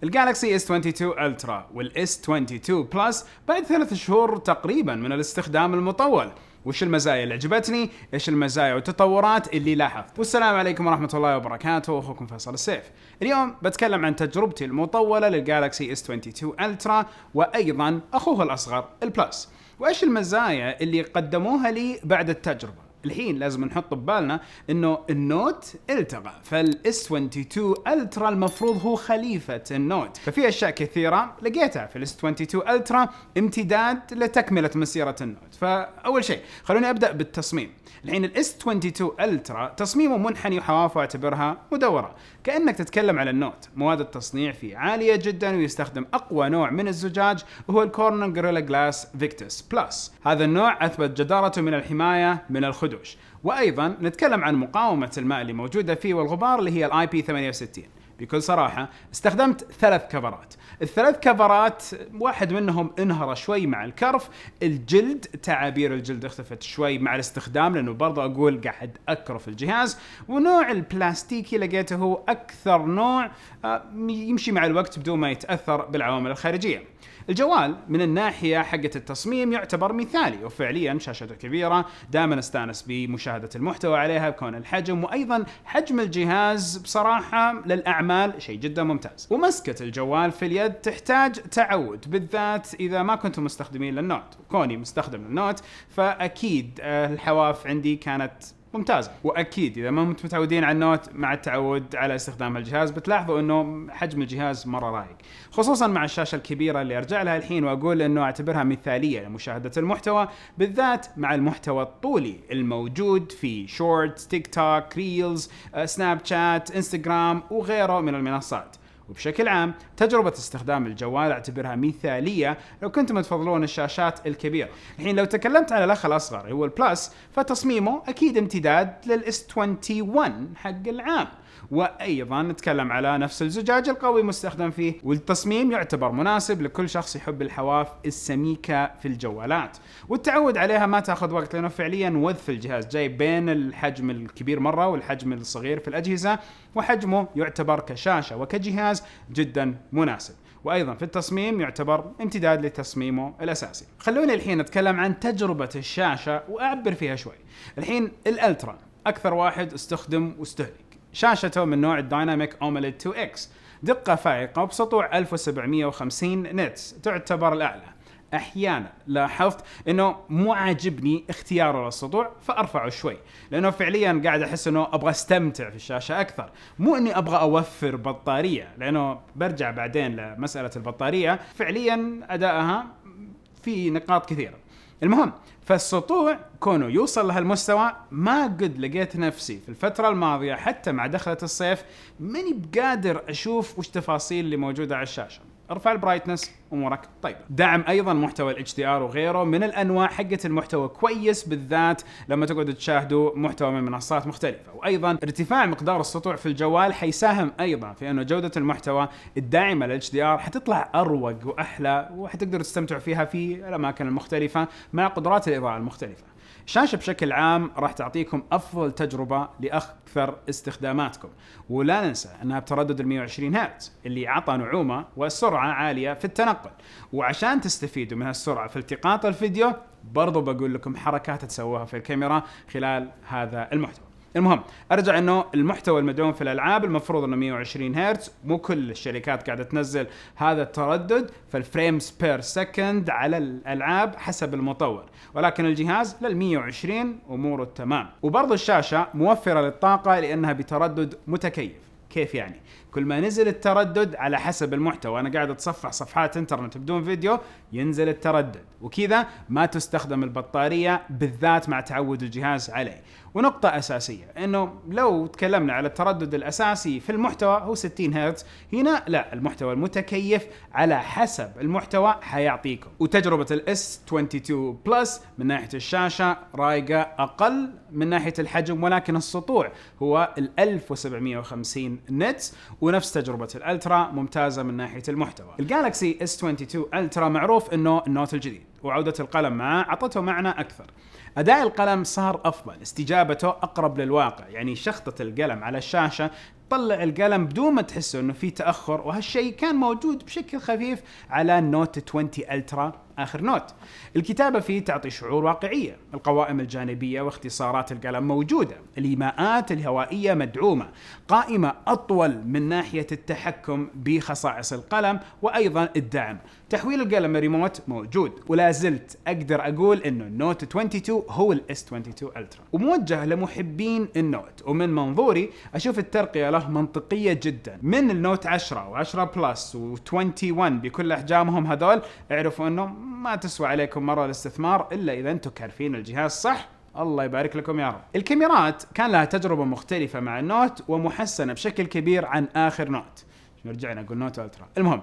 الجالكسي S22 Ultra والاس 22 بلس بعد 3 شهور تقريبا من الاستخدام المطول. وش المزايا اللي عجبتني؟ ايش المزايا والتطورات اللي لاحظت؟ والسلام عليكم ورحمة الله وبركاته، اخوكم فيصل السيف. اليوم بتكلم عن تجربتي المطولة للجالكسي S22 Ultra وايضا اخوه الاصغر البلس، وايش المزايا اللي قدموها لي بعد التجربة. الحين لازم نحط ببالنا انه النوت التغى، فالاس 22 الترا المفروض هو خليفة النوت، ففي اشياء كثيرة لقيتها في الاس 22 الترا امتداد لتكملة مسيرة النوت. فاول شيء خلوني ابدا بالتصميم. الحين الاس 22 الترا تصميمه منحني وحواف واعتبرها مدورة، كأنك تتكلم على النوت. مواد التصنيع فيه عالية جدا ويستخدم اقوى نوع من الزجاج وهو الكورنر جوريلا جلاس فيكتس بلس. هذا النوع اثبت جدارته من الحماية من الخدوش، وايضا نتكلم عن مقاومة الماء اللي موجودة فيه والغبار اللي هي الاي بي 68. بكل صراحة استخدمت 3 كفرات. الثلاث كفرات واحد منهم انهرى شوي مع الكرف، الجلد تعابير الجلد اختفت شوي مع الاستخدام لانه برضه اقول قاعد اكرف الجهاز، ونوع البلاستيكي لقيته هو اكثر نوع يمشي مع الوقت بدون ما يتأثر بالعوامل الخارجية. الجوال من الناحية حقة التصميم يعتبر مثالي، وفعليا شاشته كبيرة، دائما استانس بمشاهدة المحتوى عليها بكون الحجم، وايضا حجم الجهاز بصراحة للاعمال شيء جدا ممتاز. ومسكة الجوال في اليد تحتاج تعود، بالذات اذا ما كنتم مستخدمين للنوت. كوني مستخدم للنوت فاكيد الحواف عندي كانت ممتازة، واكيد اذا ما انتم متعودين على النوت مع التعود على استخدام الجهاز بتلاحظوا انه حجم الجهاز مرة رايق، خصوصا مع الشاشة الكبيرة اللي ارجع لها الحين واقول انه اعتبرها مثالية لمشاهدة المحتوى، بالذات مع المحتوى الطولي الموجود في شورتس، تيك توك، ريلز، سناب شات، انستغرام وغيره من المنصات. وبشكل عام تجربة استخدام الجوال اعتبرها مثالية لو كنتم تفضلون الشاشات الكبيرة. الحين لو تكلمت على الاخ الاصغر هو البلس، فتصميمه اكيد امتداد للاس 21 حق العام، وايضا نتكلم على نفس الزجاج القوي مستخدم فيه، والتصميم يعتبر مناسب لكل شخص يحب الحواف السميكة في الجوالات، والتعود عليها ما تاخذ وقت لانه فعليا وظف الجهاز جاي بين الحجم الكبير مرة والحجم الصغير في الاجهزة، وحجمه يعتبر كشاشة وكجهاز جدا مناسب، وايضا في التصميم يعتبر امتداد لتصميمه الاساسي. خلوني الحين اتكلم عن تجربة الشاشة واعبر فيها شوي. الحين الالترا اكثر واحد استخدم واستهلك، شاشته من نوع الدايناميك أوموليد 2X، دقة فائقة وبسطوع 1750 نتس تعتبر الأعلى. أحيانا لاحظت إنه مو عاجبني اختياره للسطوع فأرفعه شوي، لأنه فعليا قاعد أحس إنه أبغى استمتع في الشاشة أكثر، مو إني أبغى أوفر بطارية، لأنه برجع بعدين لمسألة البطارية. فعليا أدائها في نقاط كثيرة. المهم فالسطوع كونه يوصل لهالمستوى ما قد لقيت نفسي في الفترة الماضية حتى مع دخلة الصيف ماني بقادر أشوف وش تفاصيل اللي موجودة على الشاشة. ارفع البرايتنس امورك طيبه. دعم ايضا محتوى الاتش دي ار وغيره من الانواع حقه المحتوى كويس، بالذات لما تقعدوا تشاهدوا محتوى من منصات مختلفه، وايضا ارتفاع مقدار السطوع في الجوال حيساهم ايضا في انه جوده المحتوى الداعمه للاتش دي ار حتطلع اروق واحلى، وحتقدروا تستمتعوا فيها في الاماكن المختلفه مع قدرات الاضاءه المختلفه. الشاشة بشكل عام راح تعطيكم أفضل تجربة لأكثر استخداماتكم، ولا ننسى أنها بتردد 120 هرتز اللي عطى نعومة وسرعة عالية في التنقل. وعشان تستفيدوا من هالسرعة في التقاط الفيديو برضو بقول لكم حركات تسووها في الكاميرا خلال هذا المحتوى. المهم ارجع انه المحتوى المدعوم في الالعاب المفروض انه 120 هرتز، مو كل الشركات قاعده تنزل هذا التردد، فالفريمز بير سكند على الالعاب حسب المطور، ولكن الجهاز لل 120 اموره تمام. وبرضه الشاشه موفره للطاقه لانها بتردد متكيف. كيف يعني؟ كل ما نزل التردد على حسب المحتوى، أنا قاعد أتصفح صفحات إنترنت بدون فيديو ينزل التردد، وكذا ما تستخدم البطارية بالذات مع تعود الجهاز عليه. ونقطة أساسية إنه لو تكلمنا على التردد الأساسي في المحتوى هو 60 هرتز، هنا لا، المحتوى المتكيف على حسب المحتوى حيعطيكم. وتجربة الاس 22 بلس من ناحية الشاشة رايقة أقل من ناحية الحجم، ولكن السطوع هو 1750 نتس، ونفس تجربة الالترا ممتازة من ناحية المحتوى. الجالكسي S22 الترا معروف انه النوت الجديد، وعودة القلم معه عطته معنى اكثر. اداء القلم صار افضل، استجابته اقرب للواقع، يعني شخطة القلم على الشاشة وتطلع القلم بدون ما تحسوا انه في تأخر، وهالشيء كان موجود بشكل خفيف على النوت 20 الترا آخر نوت. الكتابة فيه تعطي شعور واقعية، القوائم الجانبية واختصارات القلم موجودة، الإيماءات الهوائية مدعومة، قائمة أطول من ناحية التحكم بخصائص القلم وأيضا الدعم، تحويل القلم ريموت موجود، ولا زلت أقدر أقول إنه النوت 22 هو الاس 22 الترا، وموجه لمحبين النوت. ومن منظوري أشوف الترقية له منطقية جدا من النوت 10 و10 بلس و21 بكل أحجامهم. هذول اعرفوا إنه ما تسوى عليكم مرة الاستثمار إلا إذا أنتم كارفين الجهاز صح. الله يبارك لكم يا رب. الكاميرات كان لها تجربة مختلفة مع النوت ومحسنة بشكل كبير عن آخر نوت. رجعنا نقول نوت الترا. المهم،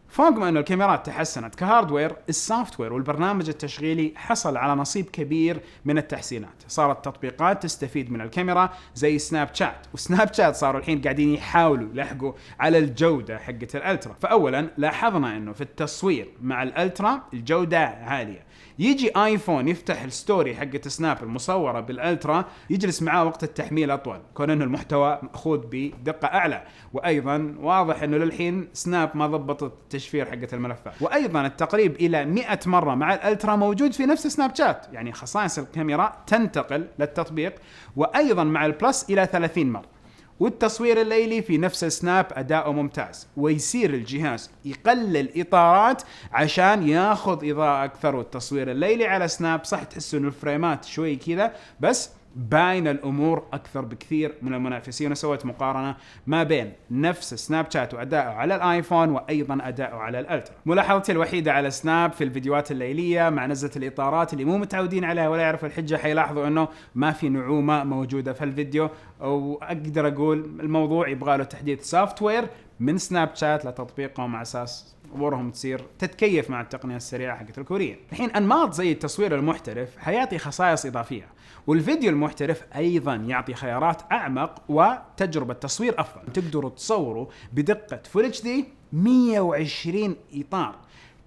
فوق ما انه الكاميرات تحسنت كهاردوير، السوفت وير والبرنامج التشغيلي حصل على نصيب كبير من التحسينات. صارت تطبيقات تستفيد من الكاميرا زي سناب شات، وسناب شات صاروا الحين قاعدين يحاولوا يلحقوا على الجودة حقة الالترا. فاولا لاحظنا انه في التصوير مع الالترا الجودة عالية. يجي ايفون يفتح الستوري حقة سناب المصورة بالالترا يجلس معاه وقت التحميل اطول، كون انه المحتوى مأخوذ بدقة اعلى، وايضا واضح انه للحين سناب ما ضبطت التشفير حقة الملفات. وايضا التقريب الى 100 مرة مع الالترا موجود في نفس سناب شات، يعني خصائص الكاميرا تنتقل للتطبيق. وايضا مع البلس الى 30 مرة. والتصوير الليلي في نفس السناب أداؤه ممتاز، ويصير الجهاز يقلل إطارات عشان ياخذ إضاءة أكثر. والتصوير الليلي على سناب صح تحسوا إنه الفريمات شوي كذا، بس باين الأمور أكثر بكثير من المنافسين. وسويت مقارنة ما بين نفس سناب شات وأداؤه على الآيفون وأيضا أداؤه على الألترا. ملاحظتي الوحيدة على سناب في الفيديوهات الليلية مع نزلة الإطارات اللي مو متعودين عليها ولا يعرفوا الحجة، حيلاحظوا إنه ما في نعومة موجودة في الفيديو. وأقدر أقول الموضوع يبغى له تحديث سوفت وير من سناب شات لتطبيقهم على أساس امورهم تصير تتكيف مع التقنيه السريعه حقت الكوريين. الحين انماط زي التصوير المحترف حيعطي خصائص اضافيه، والفيديو المحترف ايضا يعطي خيارات اعمق وتجربه تصوير افضل. تقدروا تصوروا بدقه فول اتش دي 120 اطار.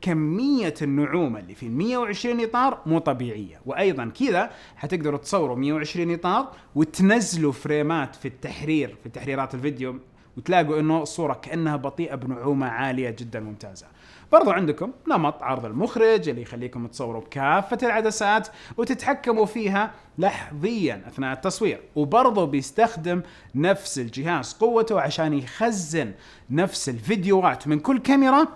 كمية النعومة اللي في 120 إطار مو طبيعية. وأيضا كذا حتقدروا تصوروا 120 إطار وتنزلوا فريمات في التحرير في تحريرات الفيديو، وتلاقوا انه الصورة كأنها بطيئة بنعومة عالية جدا ممتازة. برضو عندكم نمط عرض المخرج اللي يخليكم تصوروا بكافة العدسات وتتحكموا فيها لحظيا أثناء التصوير. وبرضو بيستخدم نفس الجهاز قوته عشان يخزن نفس الفيديوهات من كل كاميرا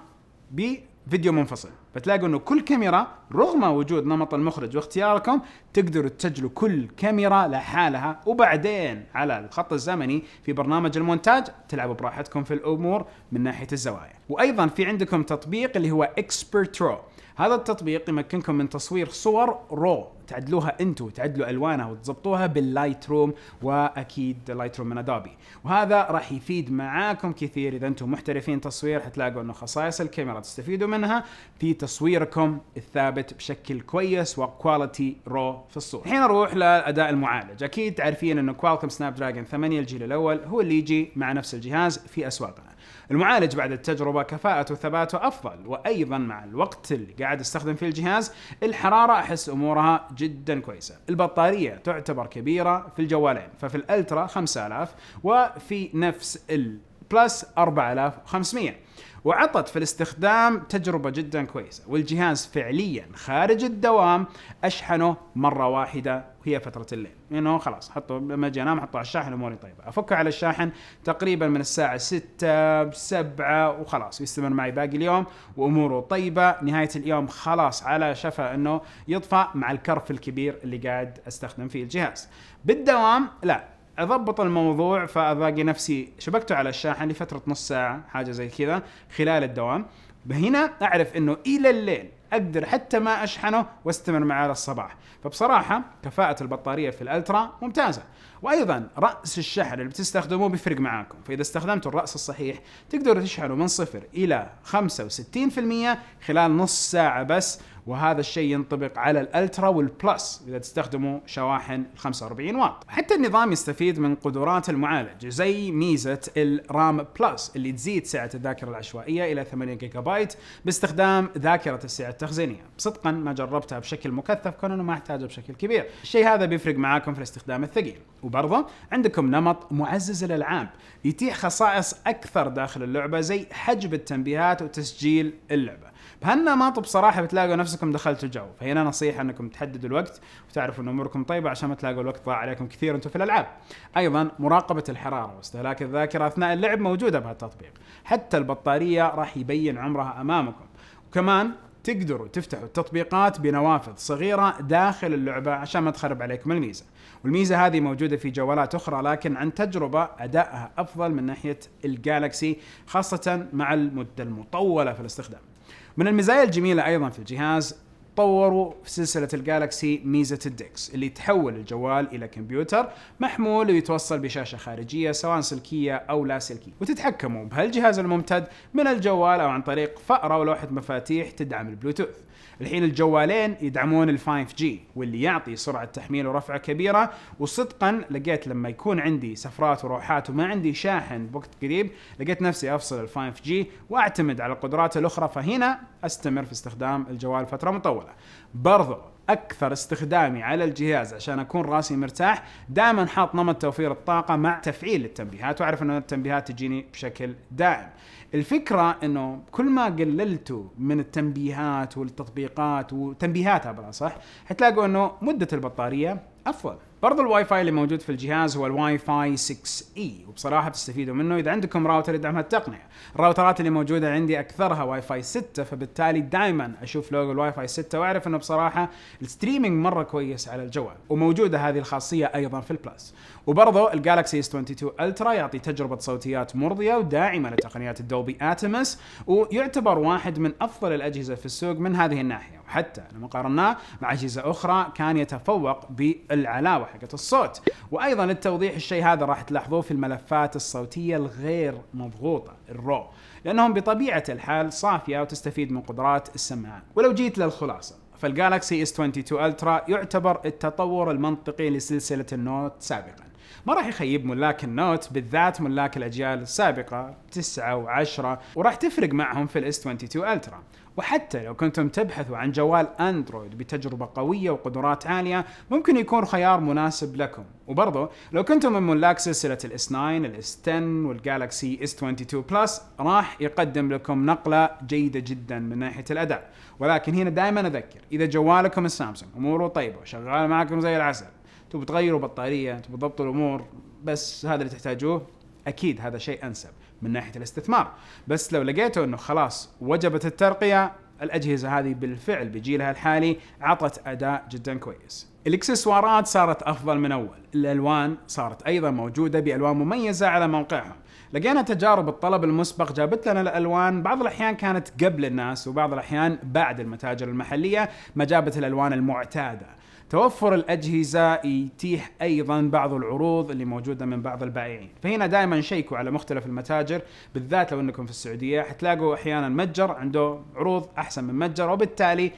بفيديو منفصل. فتلاقوا انه كل كاميرا رغم وجود نمط المخرج واختياركم تقدروا تسجلوا كل كاميرا لحالها، وبعدين على الخط الزمني في برنامج المونتاج تلعبوا براحتكم في الامور من ناحية الزوايا. وايضا في عندكم تطبيق اللي هو اكسبرت رو. هذا التطبيق يمكنكم من تصوير صور رو تعدلوها انتو، تعدلوا الوانها وتضبطوها باللايت روم، واكيد لايت روم من ادوبي. وهذا راح يفيد معاكم كثير اذا انتم محترفين تصوير. حتلاقوا انه خصائص الكاميرا تستفيدوا منها في تصويركم الثابت بشكل كويس وكواليتي رو في الصورة. الحين نروح للاداء المعالج. اكيد تعرفين انه كوالكوم سناب دراجون 8 الجيل الاول هو اللي يجي مع نفس الجهاز في اسواقنا. المعالج بعد التجربة كفاءته وثباته أفضل، وأيضا مع الوقت اللي قاعد استخدم فيه الجهاز الحرارة أحس أمورها جدا كويسة. البطارية تعتبر كبيرة في الجوالين، ففي الألترا 5000 وفي نفس البلس 4500، وعطت في الاستخدام تجربة جدا كويسة. والجهاز فعليا خارج الدوام أشحنه مرة واحدة وهي فترة الليل، لأنه خلاص حطه لما أجي أنام حطه على الشاحن أموري طيبة. أفكه على الشاحن تقريبا من الساعة 6 7 وخلاص يستمر معي باقي اليوم وأموره طيبة. نهاية اليوم خلاص على شفا أنه يطفى مع الكرف الكبير اللي قاعد أستخدم فيه الجهاز. بالدوام لا أضبط الموضوع، فألاقي نفسي شبكته على الشاحن لفترة نص ساعة حاجة زي كذا خلال الدوام. هنا أعرف إنه إلى الليل أقدر حتى ما أشحنه واستمر معاه للصباح. فبصراحة كفاءة البطارية في الألترا ممتازة. وأيضا رأس الشحن اللي بتستخدموه بيفرق معاكم، فإذا استخدمتوا الرأس الصحيح تقدروا تشحنوا من 0 إلى 65% خلال نص ساعة بس، وهذا الشيء ينطبق على الالترا والبلس اذا تستخدموا شواحن 45 واط. حتى النظام يستفيد من قدرات المعالج زي ميزة الرام بلس اللي تزيد سعة الذاكرة العشوائية الى 8 جيجا بايت باستخدام ذاكرة السعة التخزينية. صدقا ما جربتها بشكل مكثف كون انه ما احتاجه بشكل كبير. الشيء هذا بيفرق معاكم في الاستخدام الثقيل. وبرضه عندكم نمط معزز الالعاب يتيح خصائص اكثر داخل اللعبة زي حجب التنبيهات وتسجيل اللعبة. بهالنمط بصراحة بتلاقوا نفسكم دخلتوا جو. فهنا نصيحة انكم تحددوا الوقت وتعرفوا ان اموركم طيبة عشان ما تلاقوا الوقت ضاع عليكم كثير انتم في الالعاب. ايضا مراقبة الحرارة واستهلاك الذاكرة اثناء اللعب موجودة بهالتطبيق. حتى البطارية راح يبين عمرها امامكم. وكمان تقدروا تفتحوا التطبيقات بنوافذ صغيرة داخل اللعبة عشان ما تخرب عليكم الميزة. والميزة هذه موجودة في جوالات أخرى لكن عن تجربة أدائها أفضل من ناحية الجالكسي خاصة مع المدة المطولة في الاستخدام. من المزايا الجميلة أيضا في الجهاز طوروا في سلسلة الجالكسي ميزة الدكس اللي تحول الجوال إلى كمبيوتر محمول ويتوصل بشاشة خارجية سواء سلكية أو لا سلكية، وتتحكموا بهالجهاز الممتد من الجوال أو عن طريق فأرة ولوحة مفاتيح تدعم البلوتوث. الحين الجوالين يدعمون ال 5G واللي يعطي سرعة تحميل ورفع كبيرة. وصدقا لقيت لما يكون عندي سفرات وروحات وما عندي شاحن بوقت قريب لقيت نفسي أفصل ال 5G واعتمد على القدرات الأخرى، فهنا أستمر في استخدام الجوال فترة مطولة. برضو أكثر استخدامي على الجهاز عشان أكون راسي مرتاح دائما حاط نمط توفير الطاقة مع تفعيل التنبيهات، وأعرف أن التنبيهات تجيني بشكل دائم. الفكرة أنه كل ما قللتوا من التنبيهات والتطبيقات وتنبيهاتها بالأصح حتلاقوا أنه مدة البطارية أفضل. برضو الواي فاي اللي موجود في الجهاز هو الواي فاي 6E وبصراحة بتستفيدوا منه إذا عندكم راوتر يدعم هالتقنية. الراوترات اللي موجودة عندي أكثرها واي فاي 6 فبالتالي دائما أشوف لوجو الواي فاي 6 وأعرف إنه بصراحة الستريمينج مرة كويس على الجوال. وموجودة هذه الخاصية أيضا في البلس. وبرضو الجالكسي S22 ألترا يعطي تجربة صوتيات مرضية وداعمة لتقنيات الدولبي آتمس ويعتبر واحد من أفضل الأجهزة في السوق من هذه الناحية. وحتى لما قارناه مع أجهزة أخرى كان يتفوق بالعلاوة حقت الصوت. وأيضا التوضيح الشيء هذا راح تلاحظوه في الملفات الصوتية الغير مضغوطة الرو لأنهم بطبيعة الحال صافية وتستفيد من قدرات السماعات. ولو جيت للخلاصة فالجالكسي S22 ألترا يعتبر التطور المنطقي لسلسلة النوت سابقا. ما راح يخيب ملاك النوت بالذات ملاك الأجيال السابقة 9 و10 وراح تفرق معهم في الاس 22 ألترا. وحتى لو كنتم تبحثوا عن جوال أندرويد بتجربة قوية وقدرات عالية ممكن يكون خيار مناسب لكم. وبرضه لو كنتم من ملاك سلسلة الاس 9 الاس 10 والجالكسي اس 22 بلس راح يقدم لكم نقلة جيدة جدا من ناحية الأداء. ولكن هنا دائما أذكر إذا جوالكم السامسونج أموره طيبة وشغال معكم زي العسل تبغوا تغيروا بطارية تبغوا تضبطوا الأمور بس هذا اللي تحتاجوه أكيد هذا شيء أنسب من ناحية الاستثمار. بس لو لقيتوا أنه خلاص وجبت الترقية الأجهزة هذه بالفعل بجيلها الحالي عطت أداء جدا كويس. الإكسسوارات صارت أفضل من أول. الألوان صارت أيضا موجودة بألوان مميزة على موقعهم. لقينا تجارب الطلب المسبق جابت لنا الألوان بعض الأحيان كانت قبل الناس وبعض الأحيان بعد المتاجر المحلية ما جابت الألوان المعتادة. توفر الأجهزة يتيح أيضا بعض العروض اللي موجودة من بعض البائعين. فهنا دائما شيكوا على مختلف المتاجر بالذات لو أنكم في السعودية حتلاقوا أحيانا متجر عنده عروض أحسن من متجر وبالتالي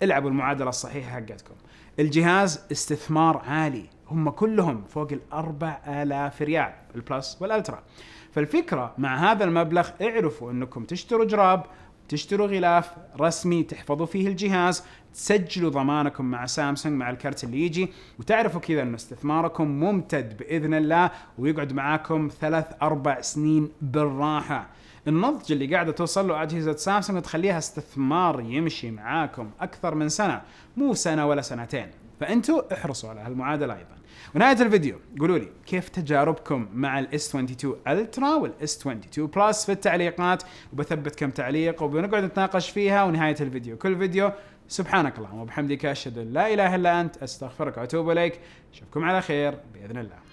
العبوا المعادلة الصحيحة حقتكم. الجهاز استثمار عالي هم كلهم فوق 4000 ريال البلس والألترا. فالفكرة مع هذا المبلغ اعرفوا أنكم تشتروا جراب تشتروا غلاف رسمي تحفظوا فيه الجهاز تسجلوا ضمانكم مع سامسونج مع الكرت اللي يجي وتعرفوا كذا أن استثماركم ممتد بإذن الله ويقعد معاكم 3-4 سنين بالراحة. النضج اللي قاعدة توصل له أجهزة سامسونج تخليها استثمار يمشي معاكم أكثر من سنة مو سنة ولا سنتين. فأنتوا احرصوا على هالمعادلة أيضا. ونهاية الفيديو قولوا لي كيف تجاربكم مع الاس 22 ألترا والاس 22 بلس في التعليقات وبثبت كم تعليق وبنقعد نتناقش فيها. ونهاية الفيديو كل فيديو سبحانك اللهم وبحمدك أشهد أن لا إله إلا أنت أستغفرك وأتوب إليك. أشوفكم على خير بإذن الله.